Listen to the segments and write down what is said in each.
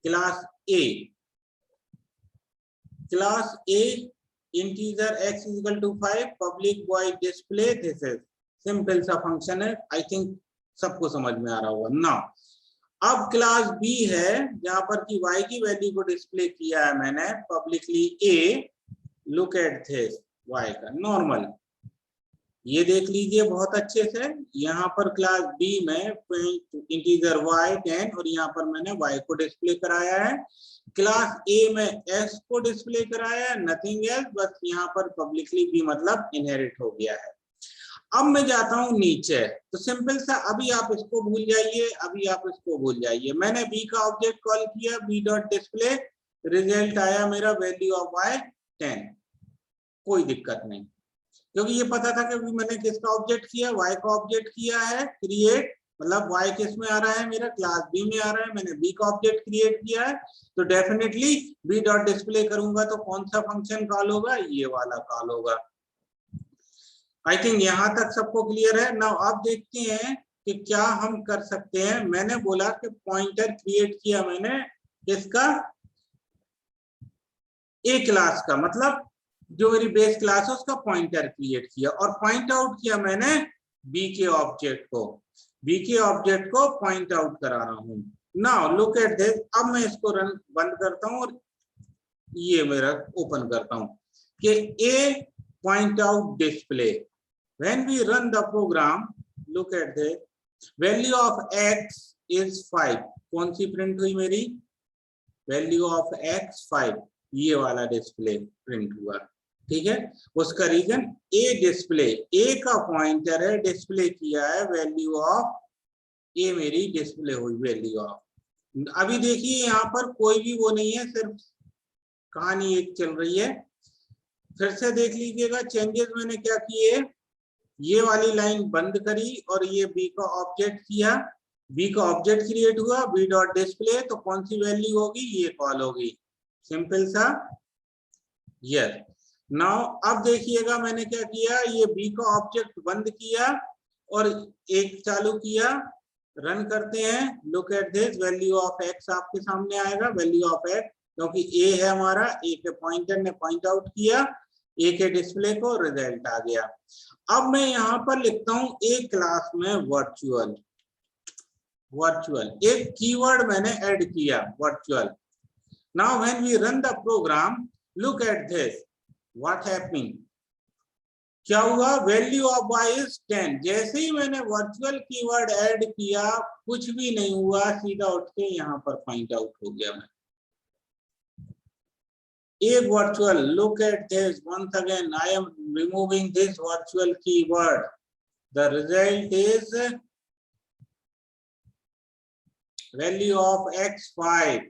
Class a integer x is equal to 5 public void display this is simple सा function है। I think सबको समझ में आ रहा होगा ना। अब क्लास बी है जहां पर कि y की वैल्यू को डिस्प्ले किया है मैंने publicly a। Look at this y का नॉर्मल, ये देख लीजिए बहुत अच्छे से। यहाँ पर क्लास बी में इंटीजर y 10 और यहाँ पर मैंने y को डिस्प्ले कराया है। क्लास ए में x को डिस्प्ले कराया है, नथिंग एल्स, बस यहाँ पर पब्लिकली b मतलब इनहेरिट हो गया है। अब मैं जाता हूं नीचे, तो सिंपल सा अभी आप इसको भूल जाइए, अभी आप इसको भूल जाइए। मैंने b का ऑब्जेक्ट कॉल किया, b डॉट डिस्प्ले, रिजल्ट आया मेरा वैल्यू ऑफ y 10, कोई दिक्कत नहीं, क्योंकि ये पता था कि मैंने किसका ऑब्जेक्ट किया, y का ऑब्जेक्ट किया है क्रिएट, मतलब y किस में आ रहा है मेरा क्लास b में आ रहा है, मैंने b का ऑब्जेक्ट क्रिएट किया है, तो डेफिनेटली b डॉट डिस्प्ले करूंगा तो कौन सा फंक्शन कॉल होगा, ये वाला कॉल होगा। आई थिंक यहां तक सबको क्लियर है ना। अब देखते हैं कि क्या हम कर सकते हैं। मैंने बोला कि पॉइंटर क्रिएट किया मैंने इसका ए क्लास का, मतलब जो मेरी बेस क्लास है उसका पॉइंटर क्रिएट किया और पॉइंट आउट किया मैंने बी के ऑब्जेक्ट को, बी के ऑब्जेक्ट को पॉइंट आउट करा रहा हूं। नाउ लुक एट दिस, अब मैं इसको रन बंद करता हूं और ये मेरा ओपन करता हूं कि A point out display. When we run the program, look at this, value of x is 5, कौन सी प्रिंट हुई मेरी, वैल्यू ऑफ x 5, ये वाला डिस्प्ले प्रिंट हुआ, ठीक है। उसका रीजन ए डिस्प्ले, ए का पॉइंटर है, डिस्प्ले किया है वैल्यू ऑफ ए, मेरी डिस्प्ले हुई वैल्यू ऑफ। अभी देखिए यहाँ पर कोई भी वो नहीं है, सिर्फ कहानी एक चल रही है। फिर से देख लीजिएगा चेंजेस मैंने क्या किए, ये वाली लाइन बंद करी और ये बी का ऑब्जेक्ट किया, बी का ऑब्जेक्ट क्रिएट हुआ, बी डॉट डिस्प्ले, तो कौन सी वैल्यू होगी, ये कॉल होगी, सिंपल सा यस। नाउ अब देखिएगा मैंने क्या किया, ये बी का ऑब्जेक्ट बंद किया और एक चालू किया, रन करते हैं। Look at this, value of x आपके सामने आएगा, वैल्यू ऑफ एक्स, क्योंकि ए है हमारा, ए के पॉइंटर ने पॉइंट आउट किया ए के डिस्प्ले को, रिजल्ट आ गया। अब मैं यहां पर लिखता हूं ए क्लास में वर्चुअल, वर्चुअल एक कीवर्ड मैंने ऐड किया virtual. Now when we run the program, look at this, what happening, क्या हुआ, वैल्यू ऑफ y इज 10। जैसे ही मैंने वर्चुअल कीवर्ड ऐड किया कुछ भी नहीं हुआ, सीधा उठ के यहाँ पर पॉइंट आउट हो गया मैं। A virtual, look at this once again, I am removing this virtual keyword, the result is value of x5,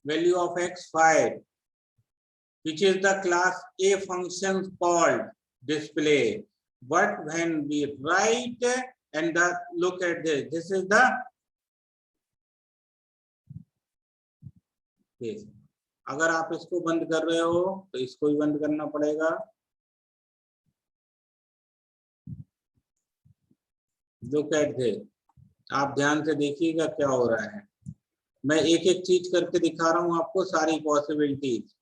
value of x5, which is the class A function called display. But when we write and the, look at this, this is the this. अगर आप इसको बंद कर रहे हो तो इसको भी बंद करना पड़ेगा। लुक एट दिस, आप ध्यान से देखिएगा क्या हो रहा है। मैं एक एक चीज करके दिखा रहा हूं आपको, सारी पॉसिबिलिटीज।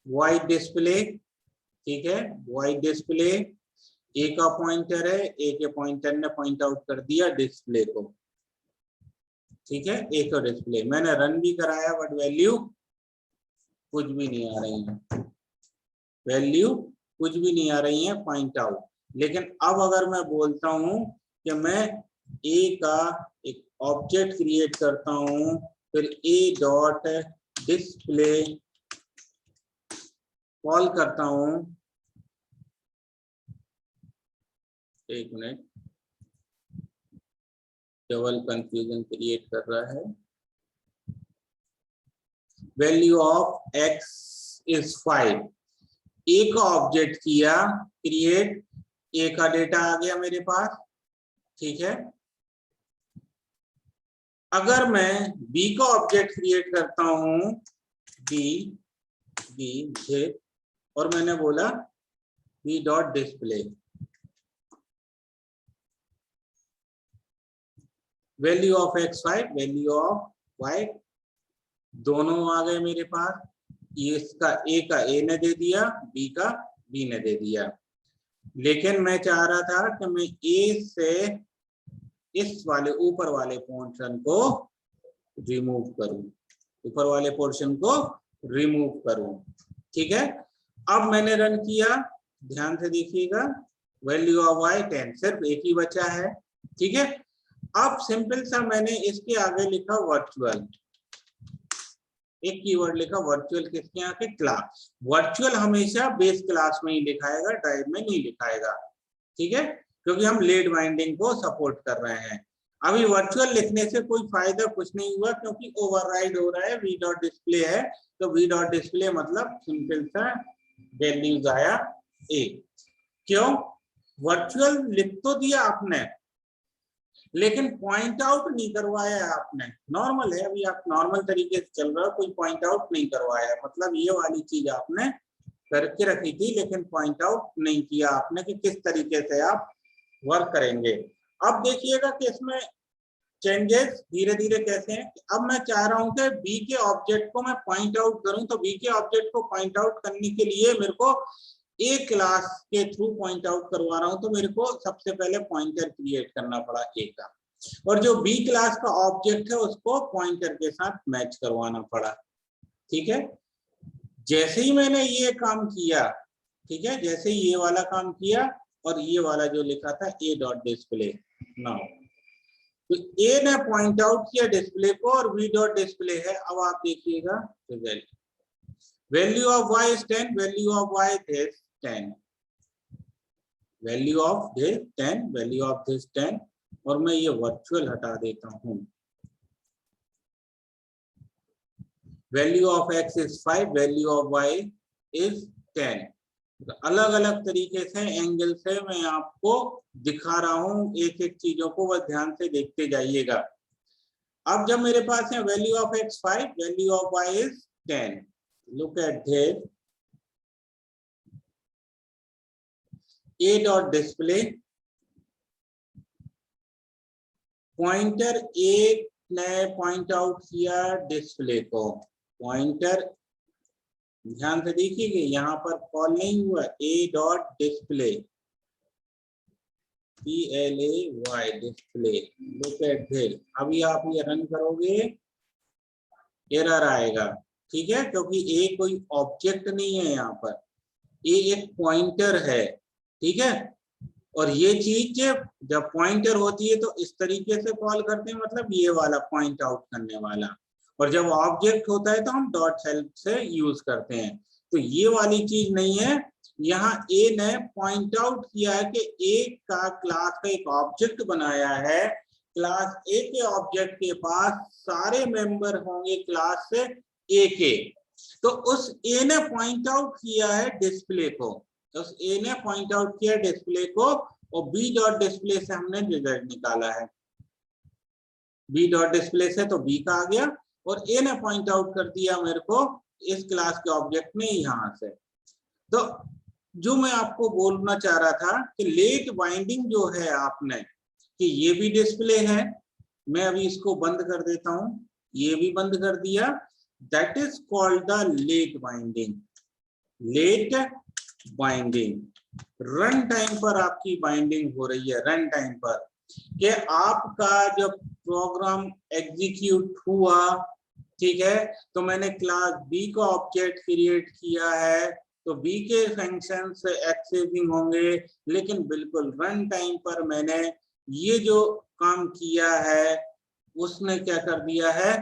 वाइड डिस्प्ले, ठीक है, वाइड डिस्प्ले, ए का पॉइंटर है, ए के पॉइंटर ने पॉइंट आउट कर दिया डिस्प्ले को, ठीक है, ए का डिस्प्ले। मैंने रन भी कराया बट वैल्यू कुछ भी नहीं आ रही है, वैल्यू कुछ भी नहीं आ रही है, पॉइंट आउट। लेकिन अब अगर मैं बोलता हूं कि मैं ए का एक ऑब्जेक्ट क्रिएट करता हूं, फिर ए डॉट डिस्प्ले कॉल करता हूं, एक मिनट, डबल कंफ्यूजन क्रिएट कर रहा है। वैल्यू ऑफ x इज 5, ए का ऑब्जेक्ट किया क्रिएट, ए का डेटा आ गया मेरे पास, ठीक है। अगर मैं b का ऑब्जेक्ट क्रिएट करता हूं, b और मैंने बोला b dot display, value of x5, value of y दोनों आ गए मेरे पास, ये इसका ए का ए ने दे दिया, बी का बी ने दे दिया। लेकिन मैं चाह रहा था कि मैं ए से इस वाले ऊपर वाले पोर्शन को रिमूव करूं, ऊपर वाले पोर्शन को रिमूव करूं। ठीक है, अब मैंने रन किया, ध्यान से देखिएगा, वैल्यू ऑफ y 10, सिर्फ एक ही बचा है। ठीक है, अब सिंपल सा मैंने इसके आगे लिखा वर्चुअल, एक कीवर्ड लिखा वर्चुअल, किसके यहाँ के, क्लास। वर्चुअल हमेशा बेस क्लास में ही लिखाएगा, ड्राइव में नहीं लिखाएगा। ठीक है, क्योंकि हम लेट बाइंडिंग को सपोर्ट कर रहे हैं। अभी वर्चुअल लिखने से कोई फायदा कुछ नहीं हुआ, क्योंकि ओवरराइड हो रहा है, वी डॉट डिस्प्ले है, तो वी डॉट डिस्प्ले मतलब सिंपल सा वैल्यूज आया ए। क्यों, वर्चुअल लिख तो दिया आपने, लेकिन पॉइंट आउट नहीं करवाया आपने। नॉर्मल है, अभी आप नॉर्मल तरीके से चल रहे हो, कोई पॉइंट आउट नहीं करवाया, मतलब ये वाली चीज आपने करके रखी थी, लेकिन पॉइंट आउट नहीं किया आपने कि किस तरीके से आप वर्क करेंगे। अब देखिएगा कि इसमें चेंजेस धीरे धीरे कैसे हैं। अब मैं चाह रहा हूं कि बी के ऑब्जेक्ट को मैं पॉइंट आउट करूं, तो बी के ऑब्जेक्ट को पॉइंट आउट करने के लिए मेरे को ए क्लास के थ्रू पॉइंट आउट करवा रहा हूं, तो मेरे को सबसे पहले पॉइंटर क्रिएट करना पड़ा ए का, और जो बी क्लास का ऑब्जेक्ट है उसको पॉइंटर के साथ मैच करवाना पड़ा। ठीक है, जैसे ही मैंने ये काम किया, ठीक है, जैसे ही ये वाला काम किया और ये वाला जो लिखा था ए डॉट डिस्प्ले नाउ, तो ए ने पॉइंट आउट किया डिस्प्ले को और वी डॉट डिस्प्ले है। अब आप देखिएगा result, value of y is 10, value of y is 10, value of this 10, value of this 10, और मैं ये वर्चुअल हटा देता हूं। Value of x is 5, value of y is 10। अलग अलग तरीके से एंगल से मैं आपको दिखा रहा हूं, एक एक चीजों को वह ध्यान से देखते जाइएगा। अब जब मेरे पास है value of x 5, value of y is 10, look at this, a dot display, pointer A ने पॉइंट आउट किया डिस्प्ले को, पॉइंटर ध्यान से देखिएगा, यहाँ पर कॉल नहीं हुआ, A dot display, PLAY display, look at this. अभी आप ये रन करोगे, एरर आएगा। ठीक है, क्योंकि ए कोई ऑब्जेक्ट नहीं है, यहाँ पर ए एक पॉइंटर है। ठीक है, और ये चीज जब पॉइंटर होती है तो इस तरीके से कॉल करते हैं, मतलब ये वाला पॉइंट आउट करने वाला, और जब ऑब्जेक्ट होता है तो हम डॉट हेल्प से यूज करते हैं। तो ये वाली चीज नहीं है, यहाँ ए ने पॉइंट आउट किया है कि ए का क्लास का एक ऑब्जेक्ट बनाया है, क्लास ए के ऑब्जेक्ट के पास सारे मेंबर होंगे क्लास से ए के, तो उस ए ने पॉइंट आउट किया है डिस्प्ले को, उस ए ने पॉइंट आउट किया डिस्प्ले को, और बी डॉट डिस्प्ले से हमने रिजल्ट निकाला है। बी डॉट डिस्प्ले से तो बी का आ गया, और ए ने पॉइंट आउट कर दिया मेरे को इस क्लास के ऑब्जेक्ट में यहाँ से। तो जो मैं आपको बोलना चाह रहा था कि लेट बाइंडिंग जो है आपने, कि ये भी डिस्प्ले है, मैं अभी इसको बंद कर देता हूं, ये भी बंद कर दिया, that is called the late binding. Late binding, run time पर आपकी बाइंडिंग हो रही है, रन टाइम पर, कि आपका जब प्रोग्राम एग्जीक्यूट हुआ, ठीक है, तो मैंने क्लास बी का ऑब्जेक्ट क्रिएट किया है, तो बी के फंक्शन से एक्सेसिंग होंगे, लेकिन बिल्कुल रन टाइम पर मैंने ये जो काम किया है उसने क्या कर दिया है,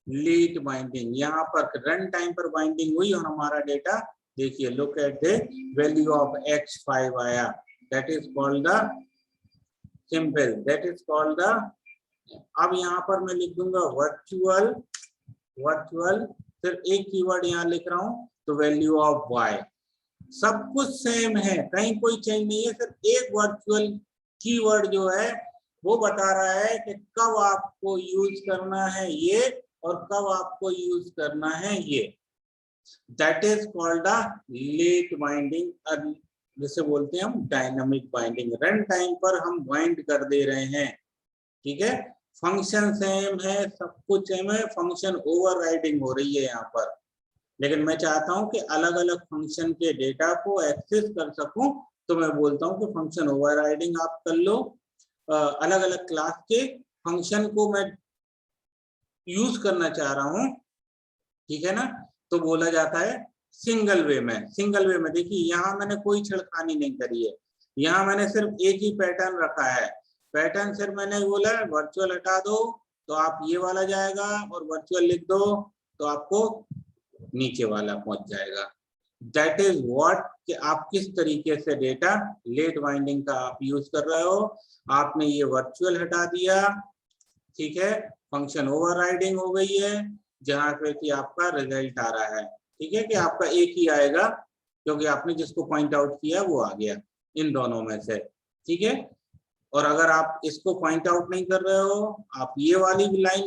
लेट बाइंडिंग। यहाँ पर रन टाइम पर बाइंडिंग हुई और हमारा डेटा देखिए, look at the value of x5 आया, that is called the simple, that is called the, अब यहाँ पर मैं लिख दूंगा वर्चुअल, वर्चुअल, सिर्फ एक कीवर्ड यहाँ लिख रहा हूँ, तो वैल्यू ऑफ y, सब कुछ सेम है, कहीं कोई चेंज नहीं है, सिर्फ एक वर्चुअल कीवर्ड जो है वो बता रहा है कि कब आपको यूज करना है ये और कब आपको यूज करना है ये, that is called the late binding, जिसे बोलते हैं हम डायनामिक बाइंडिंग। रन टाइम पर हम बाइंड कर दे रहे हैं, ठीक है, फंक्शन सेम है, सब कुछ सेम है, फंक्शन ओवरराइडिंग हो रही है यहाँ पर। लेकिन मैं चाहता हूं कि अलग अलग फंक्शन के डेटा को एक्सेस कर सकूं, तो मैं बोलता हूं कि फंक्शन ओवरराइडिंग आप कर लो। अलग अलग क्लास के फंक्शन को मैं यूज करना चाह रहा हूं, ठीक है ना, तो बोला जाता है सिंगल वे में। सिंगल वे में देखिए यहाँ मैंने कोई छेड़खानी नहीं करी है, यहाँ मैंने सिर्फ एक ही पैटर्न रखा है। पैटर्न सिर्फ मैंने बोला वर्चुअल हटा दो तो आप ये वाला जाएगा, और वर्चुअल लिख दो तो आपको नीचे वाला पहुंच जाएगा। दैट इज व्हाट कि आप किस तरीके से डेटा लेट बाइंडिंग का आप यूज कर रहे हो। आपने ये वर्चुअल हटा दिया, ठीक है, फंक्शन ओवरराइडिंग हो गई है, जहां पे कि आपका रिजल्ट आ रहा है, ठीक है, कि आपका एक ही आएगा क्योंकि आपने जिसको पॉइंट आउट किया वो आ गया इन दोनों में से, ठीक है। और अगर आप इसको पॉइंट आउट नहीं कर रहे हो, आप ये वाली लाइन